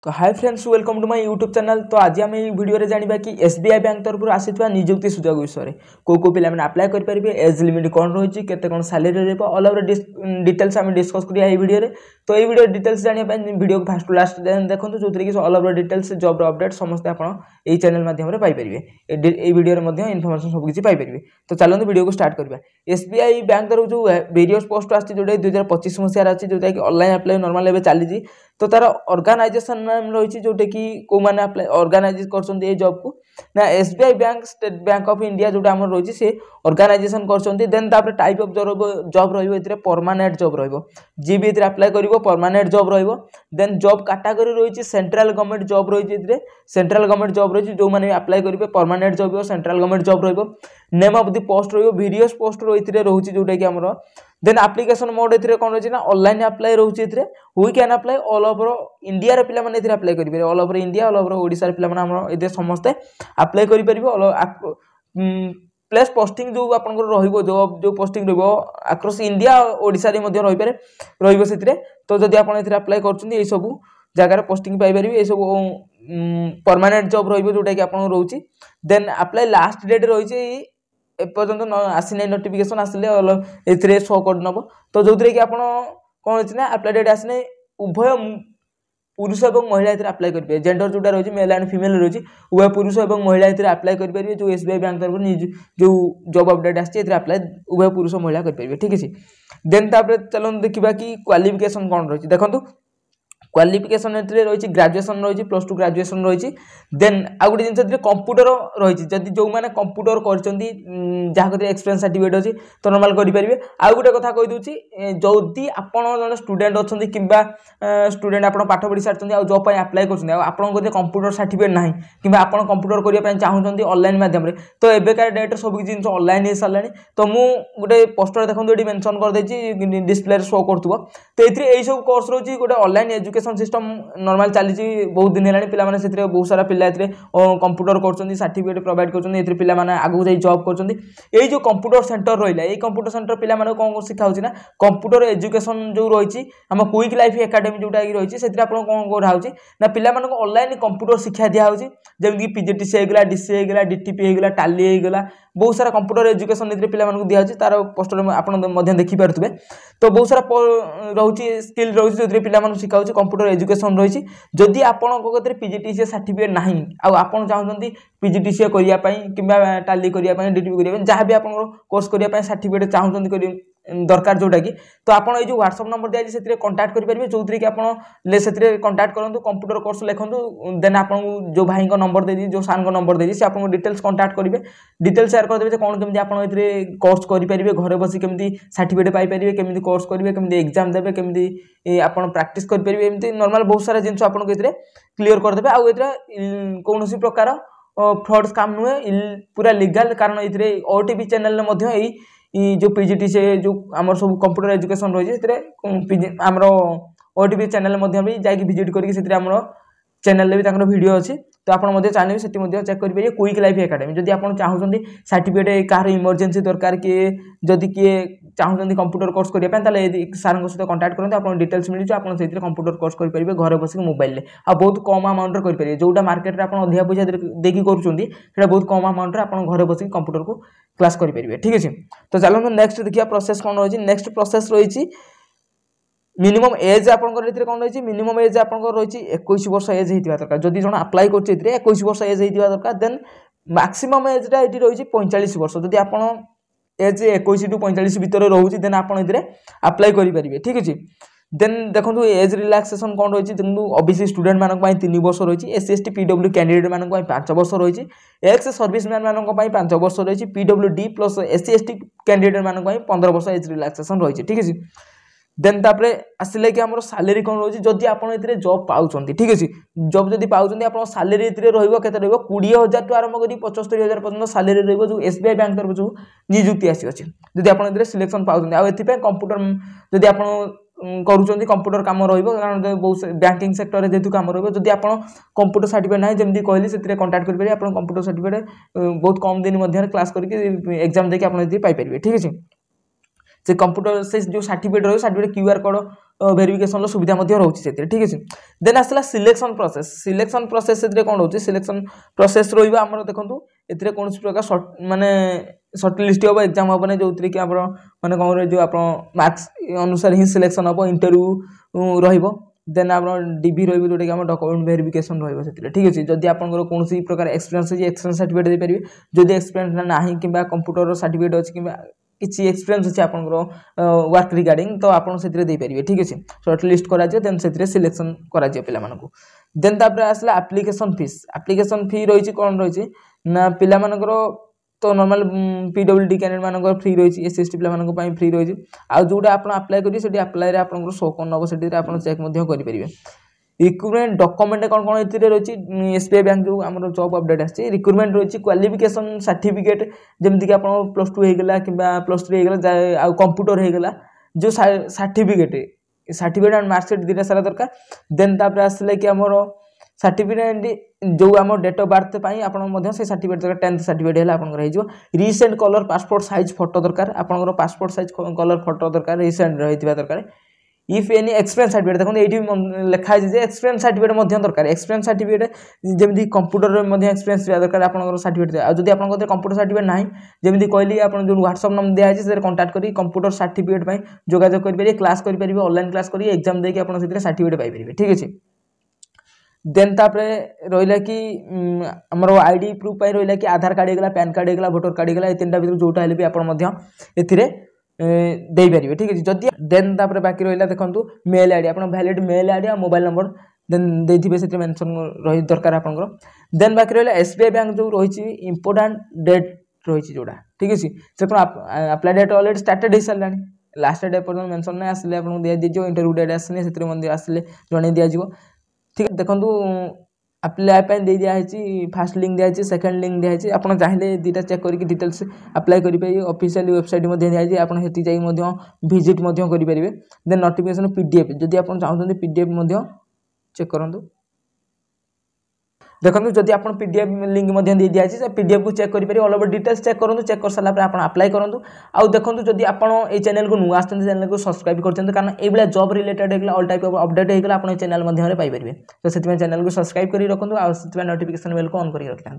तो hi friends, welcome to my YouTube channel. तो आज आम वीडियो रे जानिबा कि एसबीआई बैंक तरफ आसीथवा नियुक्ति सुजोग विषय को पिला माने अप्लाई कर परिबे, एज लिमिट कोन रहिछि, केते कोन सैलरी रहबो, ऑल ओवर डिटेल्स आम डिस्कस करिया ए वीडियो रे। तो ए वीडियो डिटेल्स जानिया पय वीडियो को फास्ट टू लास्ट देखंतु, जोतरे कि all over details job update समस्त आपण ए चैनल माध्यम रे पाई परिबे। ए वीडियो रे मध्ये इन्फॉर्मेशन सब किछि पाई परिबे। तो चलंतु वीडियो को स्टार्ट करबा। एसबीआई बैंक तरफ जो वेरियस पोस्ट आछि, जोडे 2025 मसिया आछि, जोटा कि ऑनलाइन अप्लाई नॉर्मल एबे चली। तो तार ऑर्गेनाइजेशन नाम रही जोटे कि को माने अप्लाई ऑर्गेनाइज करछन ए जॉब को ना SBI bank, state bank of India जोटा हमर रही से ऑर्गेनाइजेशन करछन। देन तापर टाइप ऑफ जॉब रहिबो, एथिरे परमानेंट जॉब रहिबो, जी भी एथिरे अप्लाई करिवो परमानेंट जॉब रहिबो। देन जॉब कैटेगरी रही सेंट्रल गवर्नमेंट जॉब रही, एथिरे सेंट्रल गवर्नमेंट जॉब रही, जो माने अप्लाई करिवे परमानेंट जॉब हो, सेंट्रल गवर्नमेंट जॉब रहिबो। नेम ऑफ द पोस्ट रहिबो, वेरियस पोस्ट एथिरे रहउची जोटा कि हमर। देन एप्लिकेशन मोड एथिरे कोन रही ना ऑनलाइन अप्लाई रहउची, एथिरे we can apply all over India रे पिला माने एथिरे अप्लाई करि परिबे, all over India, all over Odisha रे पिला माने हमर एते समस्त अप्लाई करि परिबे। प्लेस पोस्टिंग जो आपन रहिबो, जो पोस्टिंग रहिबो अक्रॉस इंडिया ओडिसा रे मध्ये रहि पारे रहिबो सेथिरे। तो जदि आपन एथिरे अप्लाई करछुंदी, ए सब जगह रे पोस्टिंग पाई परिबे, ए सब परमानेंट जॉब रहिबो जोटा कि आपन रहउची। देन अप्लाई लास्ट डेट रहिछि एपर्यंत आसी नै, नोटिफिकेशन आसिले एथिरे शो कोड नबो। तो जोथरे कि आपण कोन होछि ना अप्लाई डेट आसिने उभय पुरुष एवं महिला एथिरे अप्लाई करिबे, जेंडर जोटा रहिछि मेल एंड फीमेल रहिछि, उभय पुरुष एवं महिला एथिरे अप्लाई करि परिबे। जो एसबीआई बैंक तरफ जो जॉब अपडेट आछि, एथिरे अप्लाई उभय पुरुष महिला करि परिबे, ठीक अछि। देन तापर चलन देखिबा कि क्वालिफिकेशन कोन रहिछि। देखंतु क्वालिफिकेशन एथिरे रहिछि ग्रेजुएशन रहिछि, +2 ग्रेजुएशन रहिछि। देन आ गुडी जिंस एथिरे कंप्यूटर रहिछि, जदि जो माने कंप्यूटर करचंदी जहा कते एक्सपीरियंस सर्टिफिकेट अछि तो नॉर्मल करि परिबे। आ गुडी कथा कहि दोछि, जदि आपण जन स्टूडेंट अछंदी किबा स्टूडेंट आपण पाठ पढि सारचंदी आ जॉब पय अप्लाई करचंदी, आ आपण कते कंप्यूटर सर्टिफिकेट नाही किबा आपण कंप्यूटर करिया पय चाहउचंदी ऑनलाइन माध्यम रे, तो एबे का डेट रे सब जिंस ऑनलाइन हे सालानी। तो मु गुटे पोस्टर देखंतु एडी मेंशन कर देछि, डिस्प्ले रे शो करथुबो। तो एथिरे एई सब कोर्स रहउची, गुटे ऑनलाइन एजुकेशन सिस्टम नॉर्मल चली बहुत दिन हेलानी। पिला माने सेथिरे बहुत सारा पिला एथिरे कंप्यूटर करचंदी, सर्टिफिकेट प्रोवाइड करचंदी, एथिरे पिला माने आगु जाई जॉब करचंदी। एई जो कंप्यूटर सेंटर रहिला, एई कंप्यूटर सेंटर पिला माने कोन सिखा होची ना कंप्यूटर एजुकेशन जो रहिची हम क्विक लाइफ एकेडमी जोटा कि रहिची, सेथिरे आपण कोन कोरा होची ना पिला माने ऑनलाइन कंप्यूटर शिक्षा दिया होची, जेमि कि पीजीटीसी हेगला, डीसी हेगला, डीटीपी हेगला, टाली हेगला, बहुत सारा कंप्यूटर एजुकेशन एथिरे पिला माने दिया होची। तार पोस्टर आपण मध्ये देखि पारथुबे। तो बहुत सारा रहउची स्किल रहउची, जोथरे पिला माने शिखा होची कंप्यूटर एजुकेशन रहिछि। जदि आपण को कतरे पीजीटीसी सर्टिफिकेट नाही आ आपण चाहउछंती पीजीटीसी करिया पई किबा टाली करिया पई, डीटीपी करिया पई, जहां भी आपण कोर्स करिया पई सर्टिफिकेट चाहउछंती करि दरकार जोटा कि, तो आपण ए जो व्हाट्सएप नंबर दिया सेथिरे कांटेक्ट करि परिबे, जोथरे कि आपण ले सेथिरे कांटेक्ट करंतु, कंप्यूटर कोर्स लेखंतु। देन आपण जो भाई को नंबर देदी, जो सान को नंबर देदी, से आपण डिटेल्स कांटेक्ट करिवे, डिटेल्स शेयर कर देबे जे कोन केमति आपण एथिरे कोर्स करि परिबे, घरे बसी केमति सर्टिफिकेट पाई परिबे, केमति कोर्स करिवे, केमति एग्जाम देबे, केमति आपण प्रैक्टिस करि परिबे, एमति नॉर्मल बहुत सारा जिंस आपण को एथिरे क्लियर कर देबे। आ एथिरे कोनोसी प्रकार फ्रॉड स्कैम नुहे, पूरा लीगल, कारण एथिरे ओटीपी चैनल ने मध्य एई जो पीजीटी से जो आमर सब कंप्यूटर एजुकेशन रही है, आमर ओटीपी चैनल भी जाकि विजिट करके आमर चैनल भी वीडियो अच्छी। तो आपड़ चाहिए से चेक करेंगे क्विक लाइफ एकेडमी। जदि आप चाहते सर्टिफिकेट कह इमरजेंसी दरकार, किए जदि किए चाहते कंप्यूटर कोर्स करने, सार सहित कांटेक्ट करते, आप डिटेल्स मिल जाए, से कंप्यूटर कोर्स करेंगे घर बस मोबाइल आ बहुत कम अमाउंट करेंगे, जोटा मार्केट में आप अधिका पैसा देखिए करेंगे, बहुत कम अमाउंट आप घर बस कंप्यूटर को क्लास करेंगे, ठीक है। तो चलो नेक्स्ट देखिए प्रोसेस कौन रही। नेक्स्ट प्रोसेस रही मिनिमम एज आपंकर कौन रही, मिनिमम एज आपंकर रही 21 वर्ष एज होता दरकार। जदि जन अप्लाई कर 21 वर्ष एज होता दरकार। देन मैक्सिमम एजटा ये रही 45 वर्ष। जदि आप एज 21 टू 45 भितर रोचे, देन आप अप्लाई करेंगे, ठीक है। देन देखो एज रिलैक्सेशन कौन रही, देखो ओबीसी स्टूडेंट मानक 3 वर्ष रही, एससी एसटी पीडब्ल्यू कैंडिडेट मानक 5 वर्ष रही, एक्स सर्विसमैन मानक 5 वर्ष रही, PWD plus SC ST candidate मानक 15 वर्ष एज रिलैक्सेशन रही, ठीक है। देन तापरे आसिले कि हमर सैलरी कोन रही, जदि आपण एथिरे जॉब पाउछंती, ठीक अछि, जॉब जदि पाउछंती आपण सैलरी एथिरे रहइबो, केते रहइबो 20000 टु आरंभ करी 75000 पर्यंत सैलरी रहइबो, जो एसबीआई बैंक तरफ जो नियुक्ति आसी अछि। जदि आपण एथिरे सिलेक्शन पाउछंती, आ एथि पे कंप्यूटर जदि आपण करूछंती कंप्यूटर काम रहइबो, कारण बहुत बैंकिंग सेक्टर रे जेतु काम रहइबो। जदि आपण कंप्यूटर सर्टिफिकेट नाही, जेमि कहली सेथिरे कांटेक्ट करि परिबे, आपण कंप्यूटर सर्टिफिकेट बहुत कम दिन मध्य क्लास करके एग्जाम देके आपण एथि पाई परिबे, ठीक अछि। से कंप्यूटर से जो सर्टिफिकेट रही, सर्टिफिकेट क्यूआर कोड भेरिफिकेशन सुविधा रोचे से ठीक है। देन आसला सिलेक्शन प्रोसेस से कौन रोचे सिलेक्शन प्रोसेस रही देखो ए कौन प्रकार माने सर्ट लिस्ट हम एग्जाम हम जो कि आप मैंने कौन जो आप मार्क्स अनुसार ही सिलेक्शन हम इंटरव्यू रही देन आप डीबी रही जोटा कि आम डॉक्यूमेंट वेरिफिकेशन रही ठीक अच्छे। जदि आप कौन प्रकार एक्सपीरियंस सर्टिफिकेट दे पारे जदि एक्सपीरियंस ना कि कंप्यूटर सर्टिफिकेट अच्छी कि किसी एक्सपीरियंस अच्छे आपंकर वर्क रिगार्डिंग तो आप पारे ठीक अच्छे। सर्ट लिस्ट कर देन से सिलेक्शन कर पाक देन आसला एप्लिकेशन फी रही कौन रही ना पिला तो नॉर्मल पीडब्ल्यूडी कैंडिडेट मान फ्री रही एससी पे फ्री रही आ जोटा आप अप्लाई करेंगे अप्लाई आप शो कौन नब से चेक करेंगे। रिक्रुटमेंट डॉक्यूमेंट कौन कौन ये रही एसबीआई बैंक जो आम जॉब अपडेट आसी रिक्रुटमेंट रही क्वालिफिकेशन सर्टिफिकेट जमीक आप +2 होगा कि +3 होगा कंप्यूटर होगा जो सर्टिफिकेट एंड मार्कशीट दुटा सारा दरकार। देन आसले कि आमर सर्टिफिकेट जो आम डेट ऑफ बर्थ आप सर्टिफिकेट दरकार 10th सर्टिफिकेट है आप recent colour passport size photo दरकार आप पासपोर्ट साइज कलर फोटो दरकार रिसेंट रही दरकार। इफ एनी एक्सपीरियंस सर्टिफिकेट देखो ये लिखाई एक्सपीरियंस सर्टिफिकेट दरकार एक्सपीरियंस सर्टिफिकेट जमी कंप्यूटर एक्सपीरियंस दरकार आप सर्टिफिकेट आदि आप कंप्यूटर सर्टिफिकेट ना जमी कहली आप जो व्हाट्सएप नंबर दिखाई से कंटाक्ट कर कंप्यूटर सर्टिफिकेट जोगाजोग करेंगे क्लास करेंगे ऑनलाइन क्लास कर एग्जाम देके आप सर्टिफिकेट पाइपर ठीक अच्छे। देन तापरे रहा कि आमर आईडी प्रूफ रहा कि आधार कार्ड होगा पैन कार्ड होगा भोटर कार्ड होगा ये 3टा भर जोटा भी आप दे पारे ठीक है। जदि देन तापर बाकी रहा देखो मेल आईडी आप वैलिड मेल आईडी और मोबाइल नंबर देन देथिबे से मेंशन रही दरकार आपंकर। देन बाकी रहा एसबीआई बैंक जो रही इंपोर्टाट डेट रही जोड़ा ठीक है से अप्लाई डेट ऑलरेडी स्टार्टेड हो सारा लास्ट डेट पर्यटन मेंशन नहीं आसिले आपको दिया दीजिए इंटरव्यू डेट आसने से आसिले जन दिज्व ठीक है। देखो अप्लाई दे दिखाई फास्ट लिंक दिखाई सेकेंड लिंक दिखाई आप चाहिए दुटा चेक करके डिटेल्स अप्लाई करेंगे ऑफिशियल वेबसाइट दिखाई आप विजिट करेंगे। देन नोटिफिकेशन पीडीएफ जदि आप चाहते पीडीएफ चेक करूँ देखो जदि आप पीडीएफ लिंक दे दिखाई पीडीएफ को चेक करेंगे ऑल ओवर डिटेल्स चेक करूँ चेक कर सारा आप अप्लाई करूँ आउ देखो जदि आप चैनल को नुआ आसते चैनल को सब्सक्राइब करते कारण ये जॉब रिलेटेड होगा ऑल टाइप ऑफ अपडेट होगा आप चैनल पाइपर तो से चैनल को सब्सक्राइब कर रखुँ आ नोटिफिकेशन बेल को ऑन कर रखिए।